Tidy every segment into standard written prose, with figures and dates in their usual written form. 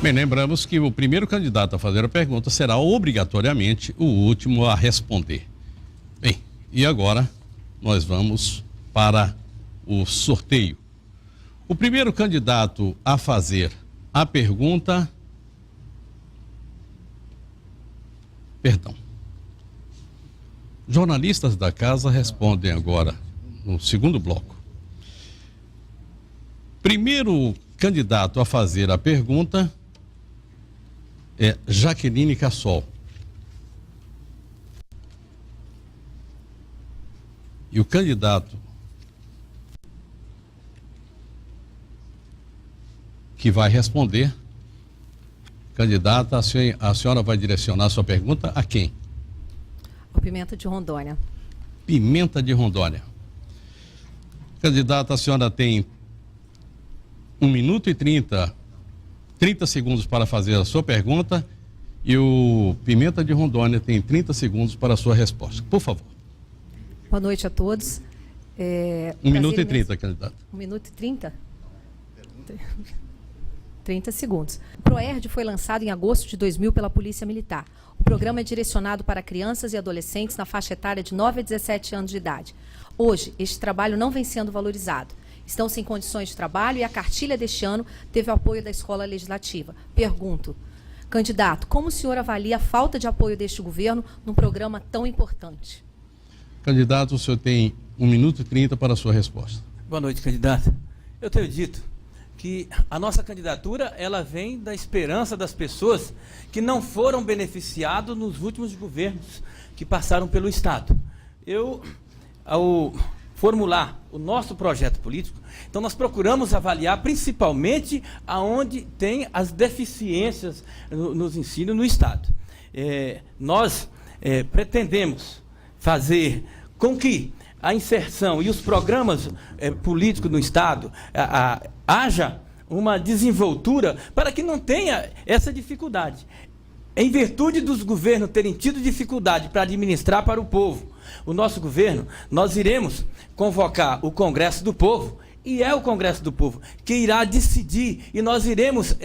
Bem, lembramos que o primeiro candidato a fazer a pergunta será obrigatoriamente o último a responder. Bem, e agora nós vamos para o sorteio. O primeiro candidato a fazer a pergunta... Perdão. Jornalistas da casa respondem agora no segundo bloco. Primeiro candidato a fazer a pergunta é Jaqueline Cassol. E o candidato que vai responder, candidata, a senhora vai direcionar sua pergunta a quem? O Pimenta de Rondônia. Pimenta de Rondônia. Candidata, a senhora tem 1 minuto e 30 segundos para fazer a sua pergunta e o Pimenta de Rondônia tem 30 segundos para a sua resposta. Por favor. Boa noite a todos. 1 minuto e 30, candidata. 1 minuto e 30? 30 segundos. O PROERD foi lançado em agosto de 2000 pela Polícia Militar. O programa é direcionado para crianças e adolescentes na faixa etária de 9 a 17 anos de idade. Hoje, este trabalho não vem sendo valorizado. Estão sem condições de trabalho e a cartilha deste ano teve o apoio da Escola Legislativa. Pergunto, candidato, como o senhor avalia a falta de apoio deste governo num programa tão importante? Candidato, o senhor tem 1 minuto e 30 para a sua resposta. Boa noite, candidata. Eu tenho dito que a nossa candidatura, ela vem da esperança das pessoas que não foram beneficiados nos últimos governos que passaram pelo Estado. Ao formular o nosso projeto político, então nós procuramos avaliar principalmente aonde tem as deficiências nos ensinos no Estado. Nós pretendemos fazer com que a inserção e os programas políticos no Estado haja uma desenvoltura para que não tenha essa dificuldade. Em virtude dos governos terem tido dificuldade para administrar para o povo, o nosso governo, nós iremos convocar o Congresso do Povo, e é o Congresso do Povo que irá decidir, e nós iremos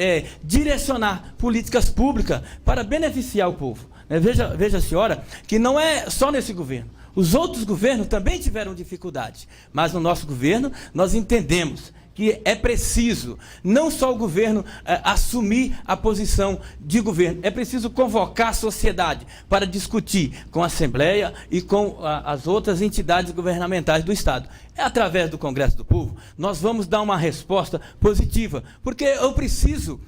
direcionar políticas públicas para beneficiar o povo. Veja a senhora que não é só nesse governo. Os outros governos também tiveram dificuldade, mas no nosso governo nós entendemos que é preciso não só o governo assumir a posição de governo, é preciso convocar a sociedade para discutir com a Assembleia e com as outras entidades governamentais do Estado. Através do Congresso do Povo, nós vamos dar uma resposta positiva, porque eu preciso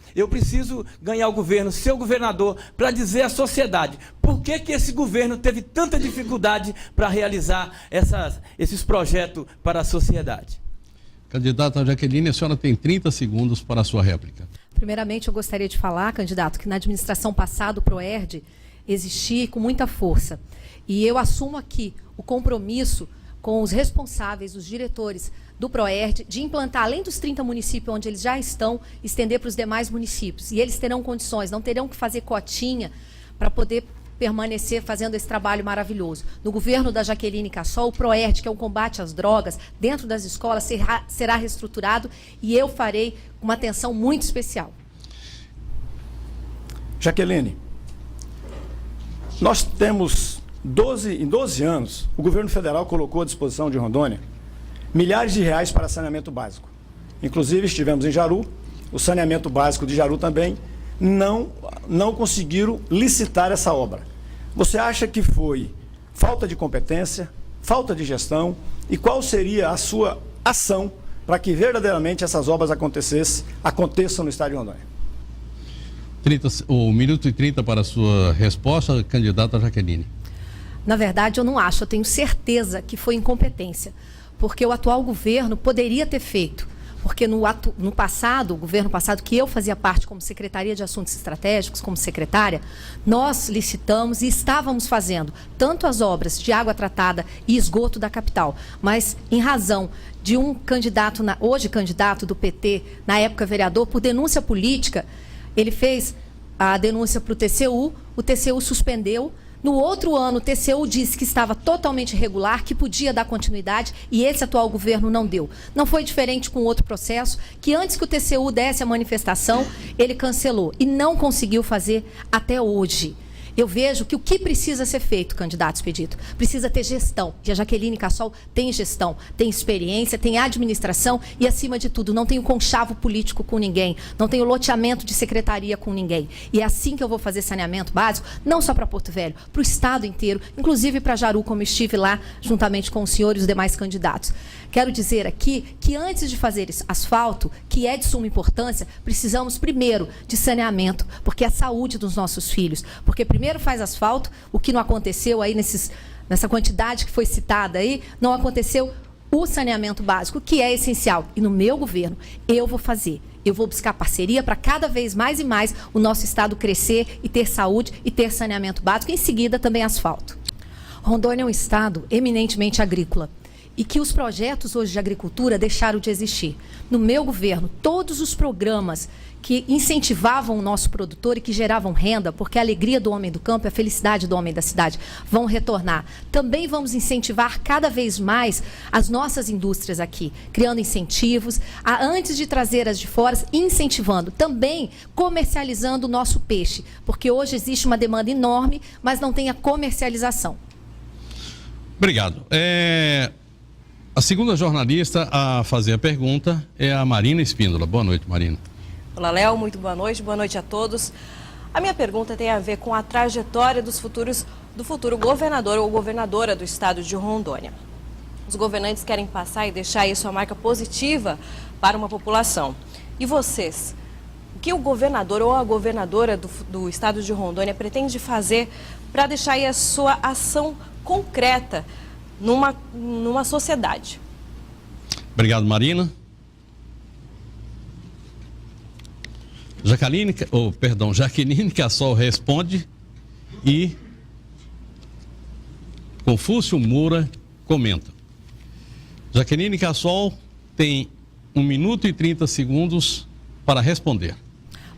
ganhar o governo, ser o governador, para dizer à sociedade por que esse governo teve tanta dificuldade para realizar esses projetos para a sociedade. Candidata Jaqueline, a senhora tem 30 segundos para a sua réplica. Primeiramente, eu gostaria de falar, candidato, que na administração passada o PROERD existia com muita força. E eu assumo aqui o compromisso com os responsáveis, os diretores do PROERD, de implantar, além dos 30 municípios onde eles já estão, estender para os demais municípios. E eles terão condições, não terão que fazer cotinha para poder permanecer fazendo esse trabalho maravilhoso. No governo da Jaqueline Cassol, o PROERD, que é o combate às drogas, dentro das escolas, será reestruturado e eu farei uma atenção muito especial. Jaqueline, nós temos em 12 anos, o governo federal colocou à disposição de Rondônia milhares de reais para saneamento básico. Inclusive, estivemos em Jaru, o saneamento básico de Jaru também, não conseguiram licitar essa obra. Você acha que foi falta de competência, falta de gestão, e qual seria a sua ação para que verdadeiramente essas obras aconteçam no estado de Rondônia? 1 minuto e 30 para a sua resposta, candidata Jaqueline. Na verdade, eu não acho, eu tenho certeza que foi incompetência, porque o atual governo poderia ter feito. Porque no passado, o governo passado, que eu fazia parte como Secretaria de Assuntos Estratégicos, como secretária, nós licitamos e estávamos fazendo tanto as obras de água tratada e esgoto da capital, mas em razão de um candidato, hoje candidato do PT, na época vereador, por denúncia política, ele fez a denúncia para o TCU suspendeu, No outro ano, o TCU disse que estava totalmente irregular, que podia dar continuidade, e esse atual governo não deu. Não foi diferente com outro processo, que antes que o TCU desse a manifestação, ele cancelou e não conseguiu fazer até hoje. Eu vejo que o que precisa ser feito, candidato Expedito, precisa ter gestão. E a Jaqueline Cassol tem gestão, tem experiência, tem administração e, acima de tudo, não tem o conchavo político com ninguém, não tem o loteamento de secretaria com ninguém. E é assim que eu vou fazer saneamento básico, não só para Porto Velho, para o estado inteiro, inclusive para Jaru, como estive lá, juntamente com o senhor e os demais candidatos. Quero dizer aqui que antes de fazer asfalto, que é de suma importância, precisamos primeiro de saneamento, porque é a saúde dos nossos filhos. Porque primeiro faz asfalto, o que não aconteceu aí nessa quantidade que foi citada aí, não aconteceu o saneamento básico, que é essencial. E no meu governo, eu vou fazer. Eu vou buscar parceria para cada vez mais e mais o nosso estado crescer e ter saúde e ter saneamento básico. Em seguida, também asfalto. Rondônia é um estado eminentemente agrícola. E que os projetos hoje de agricultura deixaram de existir. No meu governo, todos os programas que incentivavam o nosso produtor e que geravam renda, porque a alegria do homem do campo é a felicidade do homem da cidade, vão retornar. Também vamos incentivar cada vez mais as nossas indústrias aqui, criando incentivos, antes de trazer as de fora, incentivando, também comercializando o nosso peixe, porque hoje existe uma demanda enorme, mas não tem a comercialização. Obrigado. A segunda jornalista a fazer a pergunta é a Marina Espíndola. Boa noite, Marina. Olá, Léo. Muito boa noite a todos. A minha pergunta tem a ver com a trajetória do futuro governador ou governadora do estado de Rondônia. Os governantes querem passar e deixar aí sua marca positiva para uma população. E vocês? O que o governador ou a governadora do estado de Rondônia pretende fazer para deixar aí a sua ação concreta numa sociedade? Obrigado, Marina. Jaqueline Cassol responde e Confúcio Moura comenta. Jaqueline Cassol tem 1 minuto e 30 segundos para responder.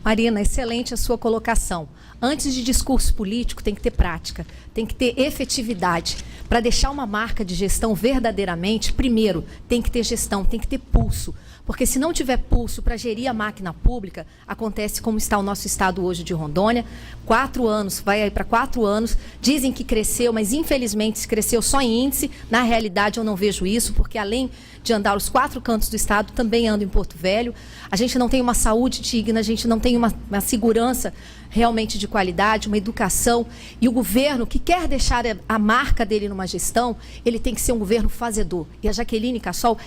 Marina, excelente a sua colocação. Antes de discurso político, tem que ter prática, tem que ter efetividade. Para deixar uma marca de gestão verdadeiramente, primeiro, tem que ter gestão, tem que ter pulso. Porque se não tiver pulso para gerir a máquina pública, acontece como está o nosso estado hoje de Rondônia. 4 anos, vai aí para 4 anos, dizem que cresceu, mas infelizmente se cresceu só em índice. Na realidade eu não vejo isso, porque além de andar os 4 cantos do estado, também ando em Porto Velho. A gente não tem uma saúde digna, a gente não tem uma segurança realmente de qualidade, uma educação. E o governo que quer deixar a marca dele numa gestão, ele tem que ser um governo fazedor. E a Jaqueline Cassol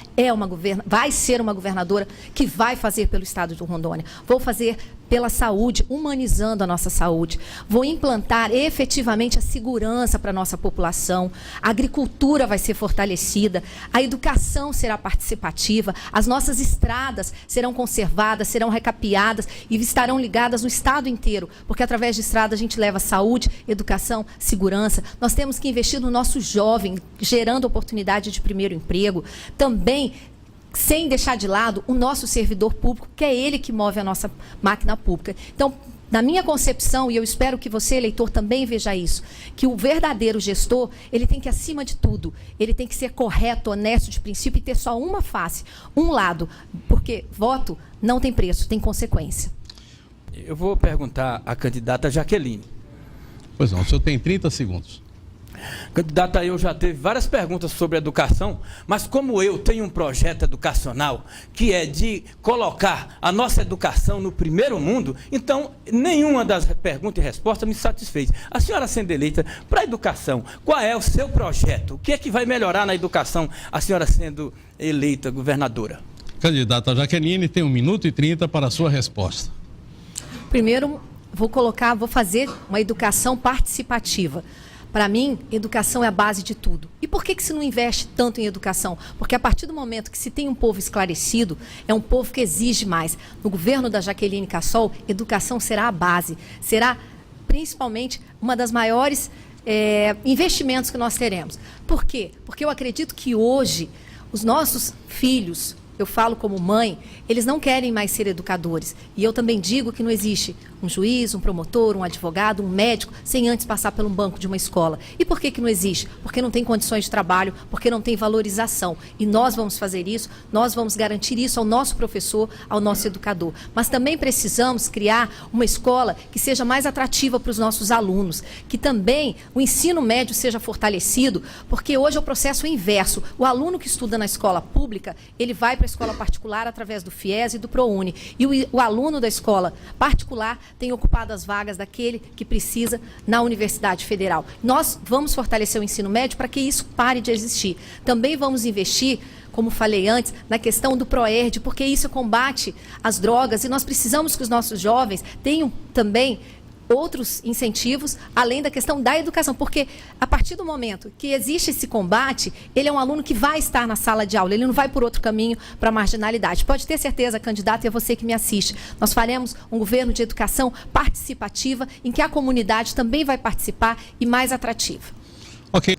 vai ser uma governadora que vai fazer pelo estado de Rondônia. Vou fazer pela saúde, humanizando a nossa saúde. Vou implantar efetivamente a segurança para a nossa população. A agricultura vai ser fortalecida. A educação será participativa. As nossas estradas serão conservadas, serão recapeadas e estarão ligadas no estado inteiro. Porque através de estrada a gente leva saúde, educação, segurança. Nós temos que investir no nosso jovem, gerando oportunidade de primeiro emprego. Também sem deixar de lado o nosso servidor público, que é ele que move a nossa máquina pública. Então, na minha concepção, e eu espero que você, eleitor, também veja isso, que o verdadeiro gestor, ele tem que, acima de tudo, ele tem que ser correto, honesto de princípio e ter só uma face, um lado, porque voto não tem preço, tem consequência. Eu vou perguntar à candidata Jaqueline. Pois não, o senhor tem 30 segundos. Candidata, eu já teve várias perguntas sobre educação, mas como eu tenho um projeto educacional que é de colocar a nossa educação no primeiro mundo, então nenhuma das perguntas e respostas me satisfez. A senhora sendo eleita para a educação, qual é o seu projeto? O que é que vai melhorar na educação a senhora sendo eleita governadora? Candidata Jaqueline tem 1 minuto e 30 para a sua resposta. Primeiro, vou fazer uma educação participativa. Para mim, educação é a base de tudo. E por que se não investe tanto em educação? Porque a partir do momento que se tem um povo esclarecido, é um povo que exige mais. No governo da Jaqueline Cassol, educação será a base. Será, principalmente, uma das maiores investimentos que nós teremos. Por quê? Porque eu acredito que hoje os nossos filhos, eu falo como mãe, eles não querem mais ser educadores. E eu também digo que não existe um juiz, um promotor, um advogado, um médico, sem antes passar por um banco de uma escola. E por que não existe? Porque não tem condições de trabalho, porque não tem valorização. E nós vamos fazer isso, nós vamos garantir isso ao nosso professor, ao nosso educador. Mas também precisamos criar uma escola que seja mais atrativa para os nossos alunos, que também o ensino médio seja fortalecido, porque hoje é o processo inverso. O aluno que estuda na escola pública, ele vai para a escola particular através do FIES e do ProUni. E o aluno da escola particular tem ocupado as vagas daquele que precisa na Universidade Federal. Nós vamos fortalecer o ensino médio para que isso pare de existir. Também vamos investir, como falei antes, na questão do ProERD, porque isso combate as drogas e nós precisamos que os nossos jovens tenham também outros incentivos, além da questão da educação, porque a partir do momento que existe esse combate, ele é um aluno que vai estar na sala de aula, ele não vai por outro caminho para a marginalidade. Pode ter certeza, candidato, e é você que me assiste, nós faremos um governo de educação participativa, em que a comunidade também vai participar e mais atrativa. Ok.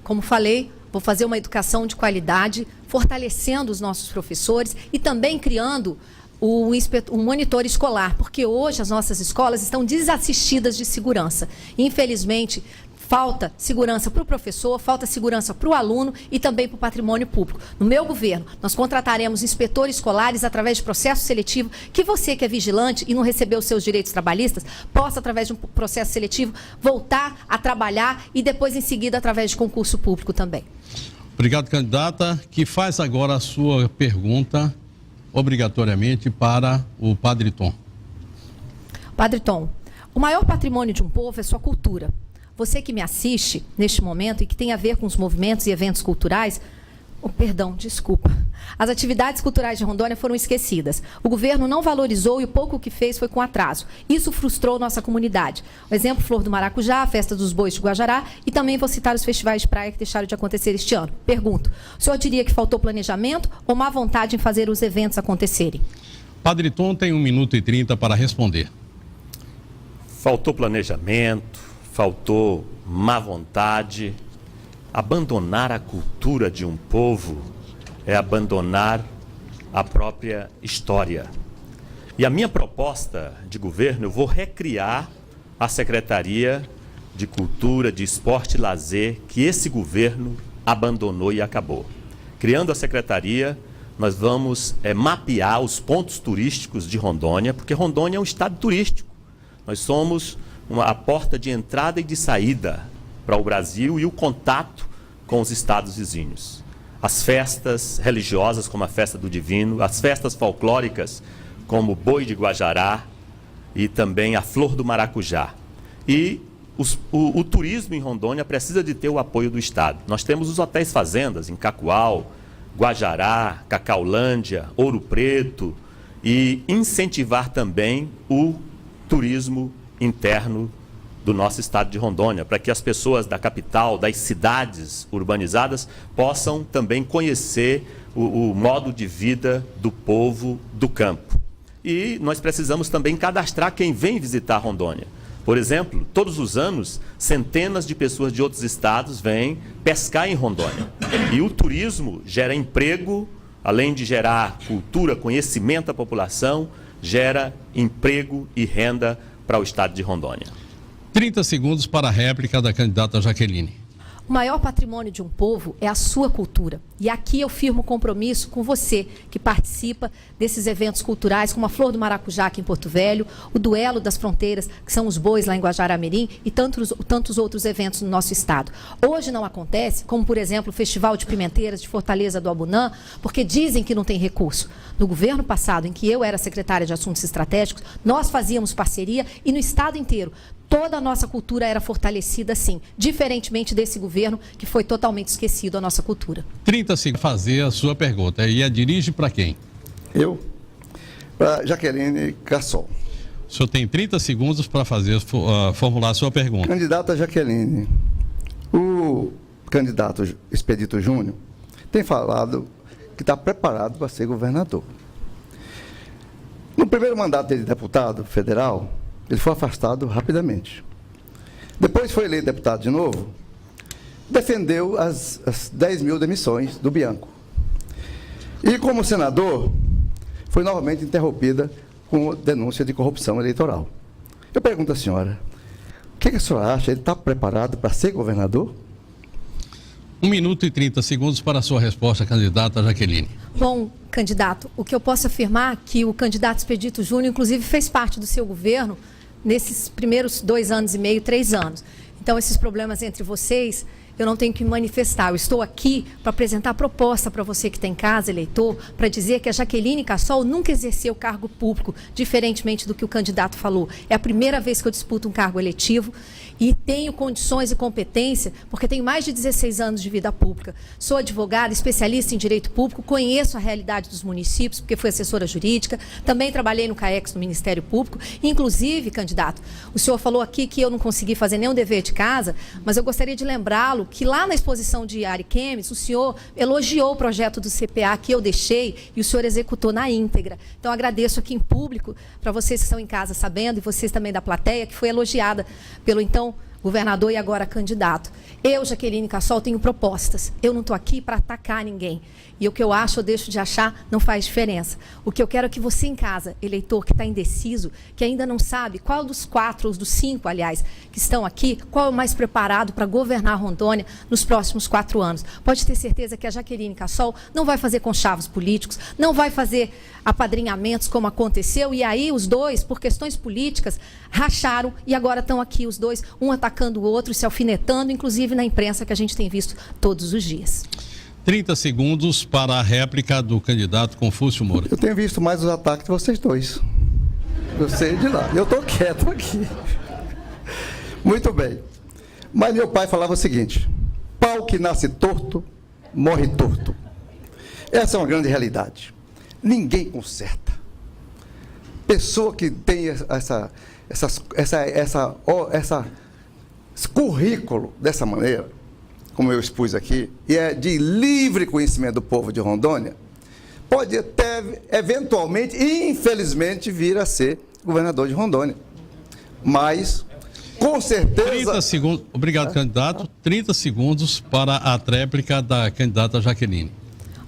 Como falei, vou fazer uma educação de qualidade, fortalecendo os nossos professores e também criando um monitor escolar, porque hoje as nossas escolas estão desassistidas de segurança. Infelizmente, falta segurança para o professor, falta segurança para o aluno e também para o patrimônio público. No meu governo, nós contrataremos inspetores escolares através de processo seletivo, que você que é vigilante e não recebeu os seus direitos trabalhistas, possa, através de um processo seletivo, voltar a trabalhar e depois, em seguida, através de concurso público também. Obrigado, candidata, que faz agora a sua pergunta obrigatoriamente para o Padre Tom. Padre Tom, o maior patrimônio de um povo é sua cultura. Você que me assiste neste momento e que tem a ver com os movimentos e eventos culturais, desculpa. As atividades culturais de Rondônia foram esquecidas. O governo não valorizou e o pouco que fez foi com atraso. Isso frustrou nossa comunidade. O exemplo, Flor do Maracujá, a Festa dos Bois de Guajará e também vou citar os festivais de praia que deixaram de acontecer este ano. Pergunto, o senhor diria que faltou planejamento ou má vontade em fazer os eventos acontecerem? Padre Tom tem 1 minuto e 30 para responder. Faltou planejamento, faltou má vontade. Abandonar a cultura de um povo é abandonar a própria história. E a minha proposta de governo, eu vou recriar a Secretaria de Cultura, de Esporte e Lazer, que esse governo abandonou e acabou. Criando a Secretaria, nós vamos mapear os pontos turísticos de Rondônia, porque Rondônia é um estado turístico. Nós somos a porta de entrada e de saída para o Brasil e o contato com os estados vizinhos. As festas religiosas, como a Festa do Divino, as festas folclóricas, como o Boi de Guajará e também a Flor do Maracujá. E o turismo em Rondônia precisa de ter o apoio do Estado. Nós temos os hotéis fazendas em Cacoal, Guajará, Cacaulândia, Ouro Preto, e incentivar também o turismo interno do nosso estado de Rondônia, para que as pessoas da capital, das cidades urbanizadas, possam também conhecer o modo de vida do povo do campo. E nós precisamos também cadastrar quem vem visitar Rondônia. Por exemplo, todos os anos, centenas de pessoas de outros estados vêm pescar em Rondônia. E o turismo gera emprego, além de gerar cultura, conhecimento à população, gera emprego e renda para o estado de Rondônia. 30 segundos para a réplica da candidata Jaqueline. O maior patrimônio de um povo é a sua cultura. E aqui eu firmo compromisso com você, que participa desses eventos culturais, como a Flor do Maracujá aqui em Porto Velho, o Duelo das Fronteiras, que são os bois lá em Guajará-Mirim, e tantos outros eventos no nosso estado. Hoje não acontece, como por exemplo o Festival de Pimenteiras de Fortaleza do Abunã, porque dizem que não tem recurso. No governo passado, em que eu era secretária de Assuntos Estratégicos, nós fazíamos parceria e no estado inteiro toda a nossa cultura era fortalecida, sim, diferentemente desse governo que foi totalmente esquecido a nossa cultura. 30 segundos para fazer a sua pergunta. E a dirige para quem? Eu? Para Jaqueline Cassol. O senhor tem 30 segundos para formular a sua pergunta. Candidata Jaqueline, o candidato Expedito Júnior tem falado que está preparado para ser governador. No primeiro mandato dele de deputado federal, ele foi afastado rapidamente. Depois foi eleito deputado de novo, defendeu as 10 mil demissões do Bianco. E como senador, foi novamente interrompida com denúncia de corrupção eleitoral. Eu pergunto à senhora, o que a senhora acha? Ele está preparado para ser governador? 1 minuto e 30 segundos para a sua resposta, candidata Jaqueline. Bom, candidato, o que eu posso afirmar é que o candidato Expedito Júnior, inclusive, fez parte do seu governo nesses primeiros 2 anos e meio, 3 anos. Então, esses problemas entre vocês, eu não tenho que me manifestar. Eu estou aqui para apresentar proposta para você que está em casa, eleitor, para dizer que a Jaqueline Cassol nunca exerceu cargo público, diferentemente do que o candidato falou. É a primeira vez que eu disputo um cargo eletivo e tenho condições e competência, porque tenho mais de 16 anos de vida pública. Sou advogada, especialista em direito público, conheço a realidade dos municípios, porque fui assessora jurídica, também trabalhei no CAEX, no Ministério Público. Inclusive, candidato, o senhor falou aqui que eu não consegui fazer nenhum dever de casa, mas eu gostaria de lembrá-lo que lá na exposição de Ariquemes, o senhor elogiou o projeto do CPA que eu deixei e o senhor executou na íntegra. Então, agradeço aqui em público, para vocês que estão em casa sabendo, e vocês também da plateia, que foi elogiada pelo então governador e agora candidato. Eu, Jaqueline Cassol, tenho propostas. Eu não estou aqui para atacar ninguém. E o que eu acho ou deixo de achar não faz diferença. O que eu quero é que você em casa, eleitor que está indeciso, que ainda não sabe qual dos 4, ou dos 5, aliás, que estão aqui, qual é o mais preparado para governar Rondônia nos próximos 4 anos. Pode ter certeza que a Jaqueline Cassol não vai fazer conchavos políticos, não vai fazer apadrinhamentos como aconteceu, e aí os dois, por questões políticas, racharam e agora estão aqui os dois, um atacando o outro, se alfinetando, inclusive na imprensa que a gente tem visto todos os dias. 30 segundos para a réplica do candidato Confúcio Moura. Eu tenho visto mais os ataques de vocês dois. Eu sei de lá. Eu estou quieto aqui. Muito bem. Mas meu pai falava o seguinte: pau que nasce torto, morre torto. Essa é uma grande realidade. Ninguém conserta. Pessoa que tem esse currículo dessa maneira, como eu expus aqui, e é de livre conhecimento do povo de Rondônia, pode até, eventualmente, infelizmente, vir a ser governador de Rondônia. Mas, com certeza... 30 segundos. Obrigado, candidato. 30 segundos para a tréplica da candidata Jaqueline.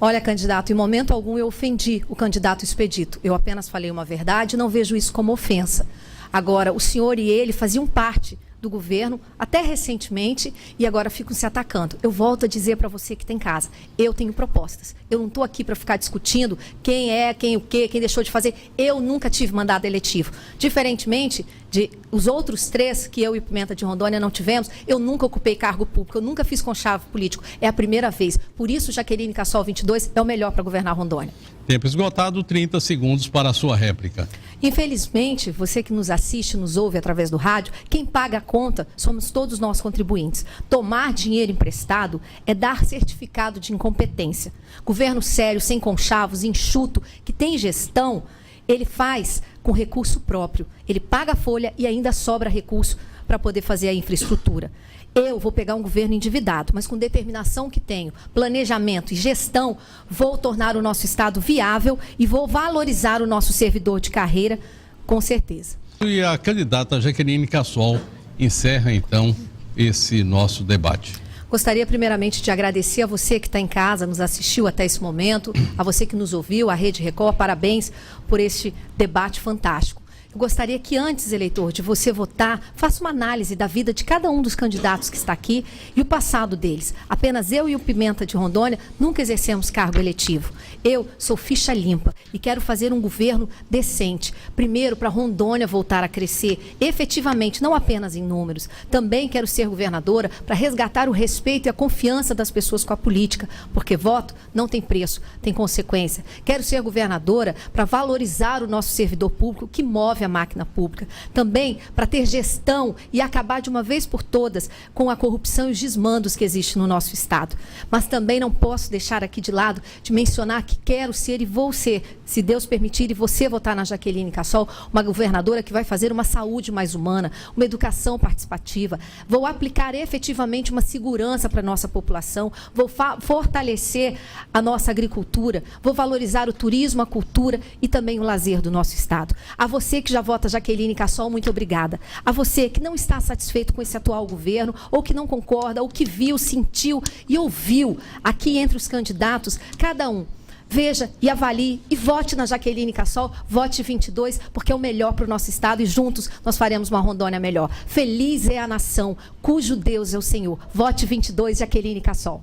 Olha, candidato, em momento algum eu ofendi o candidato Expedito. Eu apenas falei uma verdade e não vejo isso como ofensa. Agora, o senhor e ele faziam parte do governo até recentemente e agora ficam se atacando. Eu volto a dizer para você que tem casa, eu tenho propostas. Eu não estou aqui para ficar discutindo quem é, quem o quê, quem deixou de fazer. Eu nunca tive mandado eletivo. Diferentemente de os outros 3 que eu e Pimenta de Rondônia não tivemos, eu nunca ocupei cargo público, eu nunca fiz conchavo político. É a primeira vez. Por isso, Jaqueline Cassol 22 é o melhor para governar Rondônia. Tempo esgotado, 30 segundos para a sua réplica. Infelizmente, você que nos assiste, nos ouve através do rádio, quem paga a conta somos todos nós contribuintes. Tomar dinheiro emprestado é dar certificado de incompetência. Governo sério, sem conchavos, enxuto, que tem gestão, ele faz com recurso próprio. Ele paga a folha e ainda sobra recurso para poder fazer a infraestrutura. Eu vou pegar um governo endividado, mas com determinação que tenho, planejamento e gestão, vou tornar o nosso Estado viável e vou valorizar o nosso servidor de carreira, com certeza. E a candidata Jaqueline Cassol encerra, então, esse nosso debate. Gostaria primeiramente de agradecer a você que está em casa, nos assistiu até esse momento, a você que nos ouviu, a Rede Record, parabéns por este debate fantástico. Eu gostaria que antes, eleitor, de você votar, faça uma análise da vida de cada um dos candidatos que está aqui e o passado deles. Apenas eu e o Pimenta de Rondônia nunca exercemos cargo eletivo. Eu sou ficha limpa e quero fazer um governo decente. Primeiro, para Rondônia voltar a crescer efetivamente, não apenas em números. Também quero ser governadora para resgatar o respeito e a confiança das pessoas com a política, porque voto não tem preço, tem consequência. Quero ser governadora para valorizar o nosso servidor público que move a máquina pública. Também para ter gestão e acabar de uma vez por todas com a corrupção e os desmandos que existem no nosso Estado. Mas também não posso deixar aqui de lado de mencionar que quero ser e vou ser, se Deus permitir e você votar na Jaqueline Cassol, uma governadora que vai fazer uma saúde mais humana, uma educação participativa. Vou aplicar efetivamente uma segurança para a nossa população, vou fortalecer a nossa agricultura, vou valorizar o turismo, a cultura e também o lazer do nosso Estado. A você que já vota Jaqueline Cassol, muito obrigada. A você que não está satisfeito com esse atual governo, ou que não concorda, ou que viu, sentiu e ouviu aqui entre os candidatos, cada um veja e avalie e vote na Jaqueline Cassol, vote 22, porque é o melhor para o nosso estado e juntos nós faremos uma Rondônia melhor. Feliz é a nação cujo Deus é o Senhor. Vote 22, Jaqueline Cassol.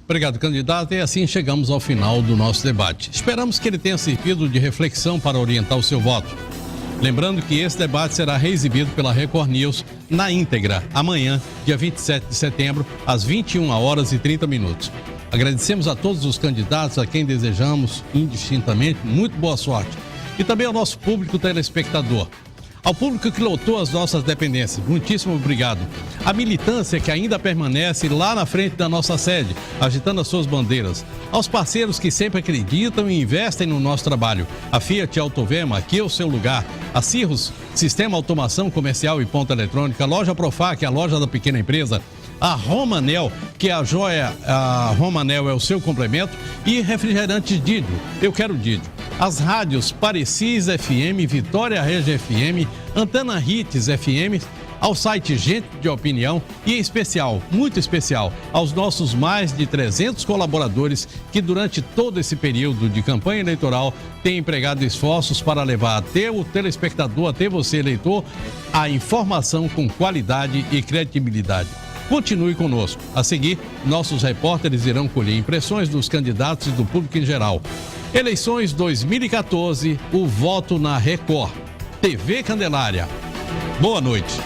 Obrigado, candidato. E assim chegamos ao final do nosso debate. Esperamos que ele tenha servido de reflexão para orientar o seu voto. Lembrando que esse debate será reexibido pela Record News na íntegra, amanhã, dia 27 de setembro, às 21h30. Agradecemos a todos os candidatos, a quem desejamos, indistintamente, muito boa sorte. E também ao nosso público telespectador. Ao público que lotou as nossas dependências, muitíssimo obrigado. A militância que ainda permanece lá na frente da nossa sede, agitando as suas bandeiras. Aos parceiros que sempre acreditam e investem no nosso trabalho. A Fiat Autovema, aqui é o seu lugar. A Cirrus, Sistema Automação Comercial e Ponta Eletrônica. A Loja Profac, a loja da pequena empresa. A Romanel, que é a joia, a Romanel é o seu complemento. E refrigerantes Didio, eu quero Didio. As rádios Parecis FM, Vitória Regia FM, Antena Hits FM, ao site Gente de Opinião e em especial, muito especial, aos nossos mais de 300 colaboradores que durante todo esse período de campanha eleitoral têm empregado esforços para levar até o telespectador, até você eleitor, a informação com qualidade e credibilidade. Continue conosco. A seguir, nossos repórteres irão colher impressões dos candidatos e do público em geral. Eleições 2014, o voto na Record. TV Candelária. Boa noite.